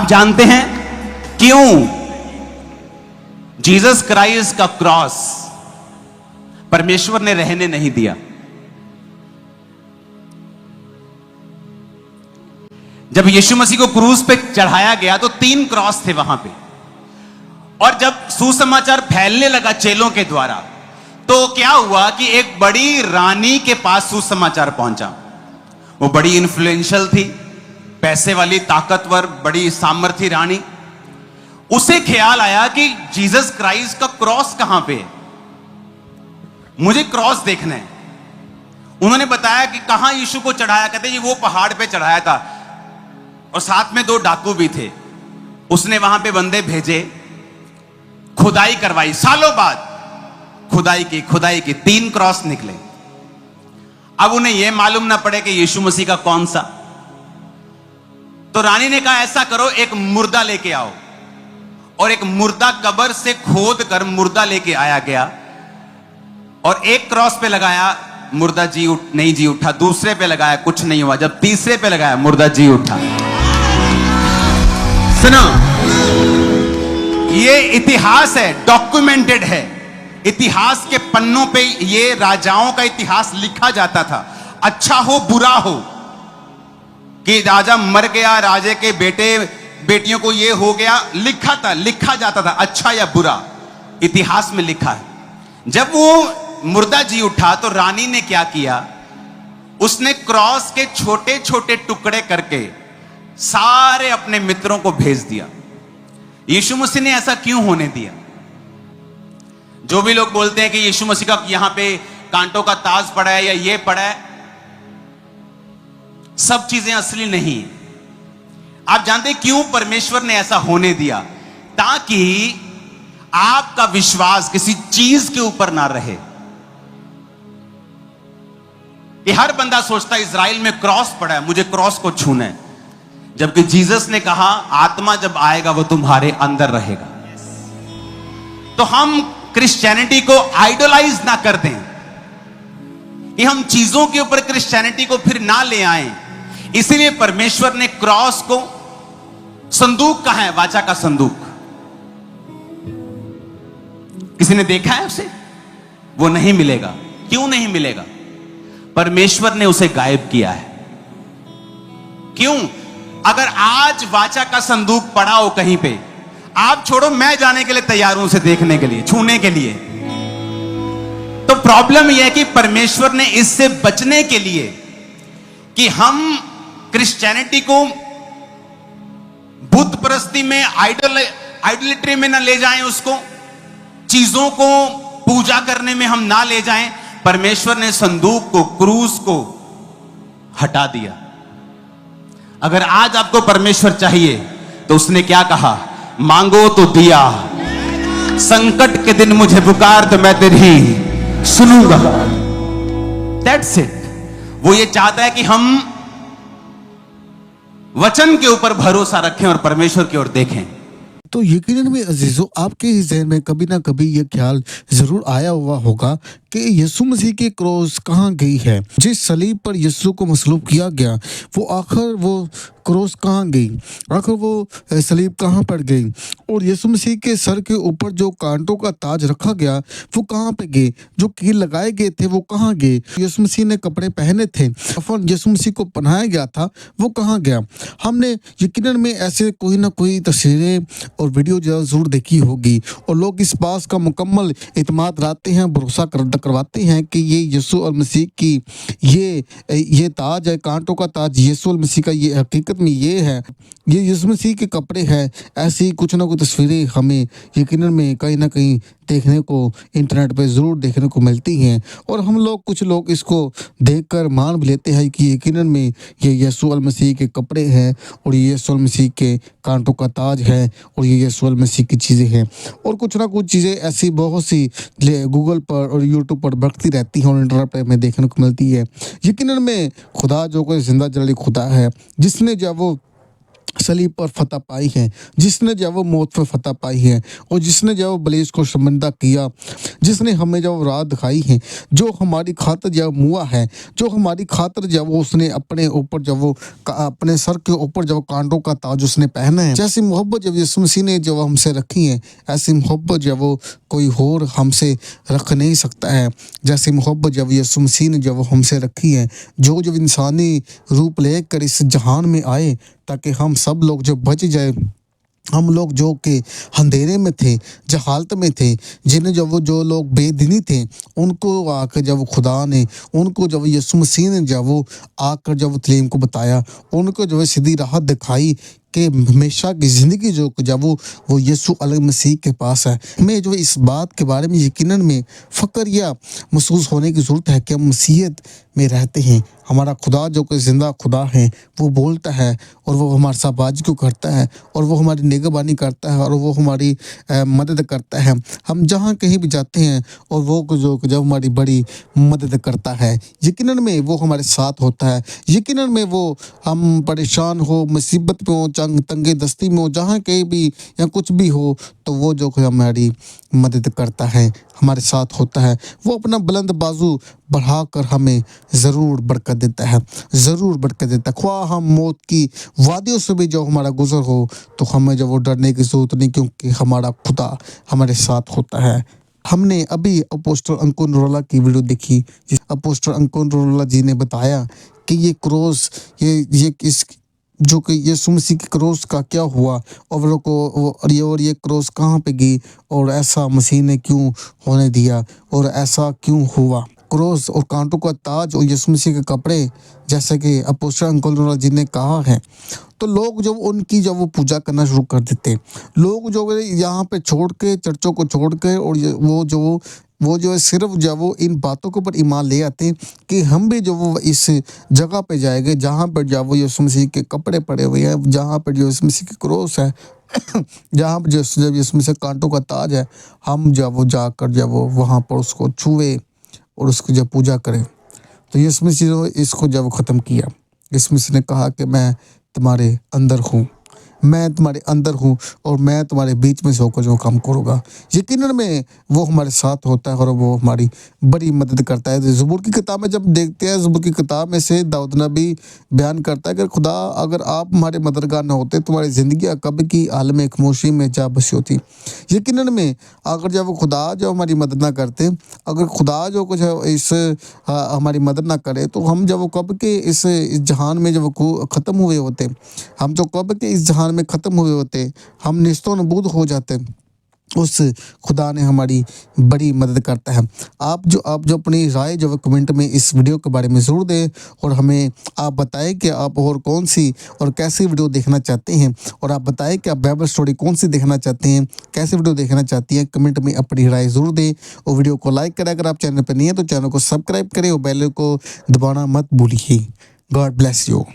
जानते हैं क्यों जीसस क्राइस्ट का क्रॉस परमेश्वर ने रहने नहीं दिया? जब यीशु मसीह को क्रूस पे चढ़ाया गया तो 3 क्रॉस थे वहां पे, और जब सुसमाचार फैलने लगा चेलों के द्वारा, तो क्या हुआ कि एक बड़ी रानी के पास सुसमाचार पहुंचा। वो बड़ी इन्फ्लुएंशियल थी, पैसे वाली, ताकतवर, बड़ी सामर्थी रानी। उसे ख्याल आया कि जीसस क्राइस्ट का क्रॉस कहां पे है, मुझे क्रॉस देखना है। उन्होंने बताया कि कहां यीशु को चढ़ाया, कहते ये वो पहाड़ पे चढ़ाया था, और साथ में 2 डाकू भी थे। उसने वहां पे बंदे भेजे, खुदाई करवाई, सालों बाद खुदाई की 3 क्रॉस निकले। अब उन्हें यह मालूम ना पड़े कि यीशु मसीह का कौन सा। तो रानी ने कहा ऐसा करो, एक मुर्दा लेके आओ, और एक मुर्दा कब्र से खोद कर मुर्दा लेके आया गया, और एक क्रॉस पे लगाया, मुर्दा नहीं जी उठा। दूसरे पे लगाया, कुछ नहीं हुआ। जब तीसरे पे लगाया, मुर्दा जी उठा। सुनो, ये इतिहास है, डॉक्यूमेंटेड है। इतिहास के पन्नों पे ये राजाओं का इतिहास लिखा जाता था, अच्छा हो बुरा हो, कि राजा मर गया, राजे के बेटियों को ये हो गया, लिखा जाता था, अच्छा या बुरा, इतिहास में लिखा है। जब वो मुर्दा जी उठा तो रानी ने क्या किया, उसने क्रॉस के छोटे छोटे टुकड़े करके सारे अपने मित्रों को भेज दिया। यीशु मसीह ने ऐसा क्यों होने दिया? जो भी लोग बोलते हैं कि यीशु मसीह का यहां पे कांटों का ताज पड़ा है या ये पड़ा है, सब चीजें असली नहीं है। आप जानते हैं क्यों परमेश्वर ने ऐसा होने दिया? ताकि आपका विश्वास किसी चीज के ऊपर ना रहे। कि हर बंदा सोचता है इजराइल में क्रॉस पड़ा है, मुझे क्रॉस को छूना है, जबकि जीसस ने कहा आत्मा जब आएगा वो तुम्हारे अंदर रहेगा। तो हम क्रिश्चियनिटी को आइडलाइज ना कर दें, कि हम चीजों के ऊपर क्रिश्चियनिटी को फिर ना ले आए। इसीलिए परमेश्वर ने क्रॉस को, संदूक कहां है? वाचा का संदूक किसी ने देखा है उसे? वो नहीं मिलेगा। क्यों नहीं मिलेगा? परमेश्वर ने उसे गायब किया है। क्यों? अगर आज वाचा का संदूक पड़ा हो कहीं पे, आप छोड़ो, मैं जाने के लिए तैयार हूं उसे देखने के लिए, छूने के लिए। तो प्रॉब्लम यह है कि परमेश्वर ने इससे बचने के लिए कि हम क्रिश्चियनिटी को बुत परस्ती में, आइडोलेट्री में ना ले जाएं, उसको चीजों को पूजा करने में हम ना ले जाएं, परमेश्वर ने संदूक को, क्रूस को हटा दिया। अगर आज आपको परमेश्वर चाहिए तो उसने क्या कहा? मांगो तो दिया, संकट के दिन मुझे पुकार तो मैं तेरी सुनूंगा। That's it. वो ये चाहता है कि हम वचन के ऊपर भरोसा रखें और परमेश्वर की ओर देखें। तो यकीनन में अजीजों, आपके जहन में कभी ना कभी ये ख्याल जरूर आया हुआ होगा कि यीशु मसीह की क्रॉस कहाँ गई है? जिस सलीब पर यीशु को मसलूब किया गया, वो आखिर वो क्रॉस कहाँ गई? आखिर वो सलीब कहाँ पर गई? और यीशु मसीह के सर के ऊपर जो कांटों का ताज रखा गया, वो कहाँ पे गए? जो कील लगाए गए थे, वो कहाँ गए? यीशु मसीह ने कपड़े पहने थे, यीशु मसीह को पहनाया गया था, वो कहाँ गया? हमने यकीनन में ऐसे कोई ना कोई तस्वीरें और वीडियो जरूर देखी होगी, और लोग इस बात का मुकम्मल इत्मीनान रखते हैं, भरोसा करवाते हैं कि ये यीशु मसीह की ये ताज है, कांटों का ताज यीशु मसीह का, ये हकीकत में ये है, ये यीशु मसीह के कपड़े हैं। ऐसी कुछ ना कुछ तस्वीरें हमें यकीनन में कहीं ना कहीं देखने को इंटरनेट पे ज़रूर देखने को मिलती हैं, और हम लोग कुछ लोग इसको देखकर मान भी लेते हैं कि यकीनन में ये यीशु मसीह के कपड़े हैं, और ये यीशु मसीह के कांटों का ताज है, और ये यीशु मसीह की चीज़ें हैं। और कुछ ना कुछ चीज़ें ऐसी बहुत सी गूगल पर और यूट्यूब पर बढ़ती रहती हैं और इंटरनेट पर हमें देखने को मिलती है। यकीनन में खुदा जो कोई जिंदा जलाली खुदा है, जिसने जब वो सलीब पर फतह पाई है, जिसने जब वो मौत पर फतह पाई है और जिसने जब वो बलीस को शर्मिंदा किया, जिसने हमें जब राह दिखाई है, जो हमारी खातिर जब मुआ है, जो हमारी खातिर जब वो उसने अपने ऊपर जब वो अपने सर के ऊपर जब कांटों का ताज उसने पहना है। जैसी मोहब्बत जब यीशु मसीह ने जब हमसे रखी है, ऐसी मोहब्बत जब वो कोई और हमसे रख नहीं सकता है। जैसी मोहब्बत जब यीशु मसीह ने जब हमसे रखी है, जो जब इंसानी रूप लेकर इस जहान में आए ताकि हम सब लोग जो बच जाए, हम लोग जो कि अंधेरे में थे, जहालत में थे, जिन्हें जब वो जो लोग बेदीनी थे, उनको आकर जब खुदा ने, उनको जब यीशु मसीह ने जब वो आकर जब तलीम को बताया, उनको जो है सीधी राह दिखाई कि हमेशा की ज़िंदगी जो जब वो यीशु अलग मसीह के पास है। हमें जो इस बात के बारे में यकीनन में फ़क्र या महसूस होने की ज़रूरत है कि हम मसीहत में रहते हैं। हमारा खुदा जो कि ज़िंदा खुदा है, वो बोलता है और वो हमारे साथ बाजी को करता है और वो हमारी निगहबानी करता है और वो हमारी मदद करता है। हम जहाँ कहीं भी जाते हैं और वो जो जब हमारी बड़ी मदद करता है, यकीनन में वो हमारे साथ होता है। यकीनन में वो हम परेशान हो, मुसीबत में हो, तंगे दस्ती में हो, जहाँ कहीं भी या कुछ भी हो, तो वो जो कि हमारी मदद करता है, हमारे साथ होता है। वो अपना बुलंद बाजू बढ़ाकर हमें ज़रूर बरकत देता है, ज़रूर बरकत देता है। ख्वाह हम मौत की वादियों से भी जो हमारा गुज़र हो, तो हमें जब वो डरने की ज़रूरत नहीं, क्योंकि हमारा खुदा हमारे साथ होता है। हमने अभी अपोस्टल अंकुर नरोला की वीडियो देखी, जिस अपोस्टल अंकुर नरोला जी ने बताया कि ये क्रोस, ये इस जो कि यीशु मसीह के क्रोस का क्या हुआ और ये क्रोस कहाँ पे गई और ऐसा मसीह ने क्यों होने दिया और ऐसा क्यों हुआ। क्रोस और कांटों का ताज और यीशु मसीह के कपड़े, जैसे कि अपोस्टल अंकुर नरोला जी ने कहा है, तो लोग जब उनकी जब वो पूजा करना शुरू कर देते, लोग जो यहाँ पे छोड़ के, चर्चों को छोड़ के, और वो जो है सिर्फ जब वो इन बातों के ऊपर ईमान ले आते कि हम भी जो वो इस जगह पे जाएंगे जहाँ पर जब वो यीशु मसीह के कपड़े पड़े हुए हैं, जहाँ पर जो यीशु मसीह की क्रोस है, जहाँ पर जब यीशु मसीह कांटों का ताज है, हम जब वो जाकर जब वो वहाँ पर उसको छुए और उसकी जब पूजा करें, तो यीशु मसीह ने इसको जब ख़त्म किया। यीशु मसीह ने कहा कि मैं तुम्हारे अंदर हूँ, मैं तुम्हारे अंदर हूँ और मैं तुम्हारे बीच में से होकर जो काम करूँगा। यकीनन में वो हमारे साथ होता है और वो हमारी बड़ी मदद करता है। ज़बूर की किताब में जब देखते हैं, ज़बूर की किताब में से दाऊद नबी बयान करता है कि खुदा अगर आप हमारे मददगार न होते, तुम्हारी ज़िंदगी कब की आलम खामोशी में जा बसी होती। यकीनन में अगर जब खुदा जो हमारी मदद ना करते, अगर खुदा जो कुछ इस हमारी मदद ना करे, तो हम जब वो कब के इस जहान में जब ख़त्म हुए होते, हम जो कब के इस जहान में ख़त्म हुए होते, हम निस्तो नबूद हो जाते। उस खुदा ने हमारी बड़ी मदद करता है। आप जो अपनी राय जो है कमेंट में इस वीडियो के बारे में ज़रूर दें और हमें आप बताएं कि आप और कौन सी और कैसी वीडियो देखना चाहते हैं, और आप बताएं कि आप बाइबल स्टोरी कौन सी देखना चाहते हैं, कैसी वीडियो देखना चाहती हैं। कमेंट में अपनी राय ज़रूर दें और वीडियो को लाइक करें। अगर आप चैनल पर नहीं हैं तो चैनल को सब्सक्राइब करें और बेल को दबाना मत भूलिए। God bless you.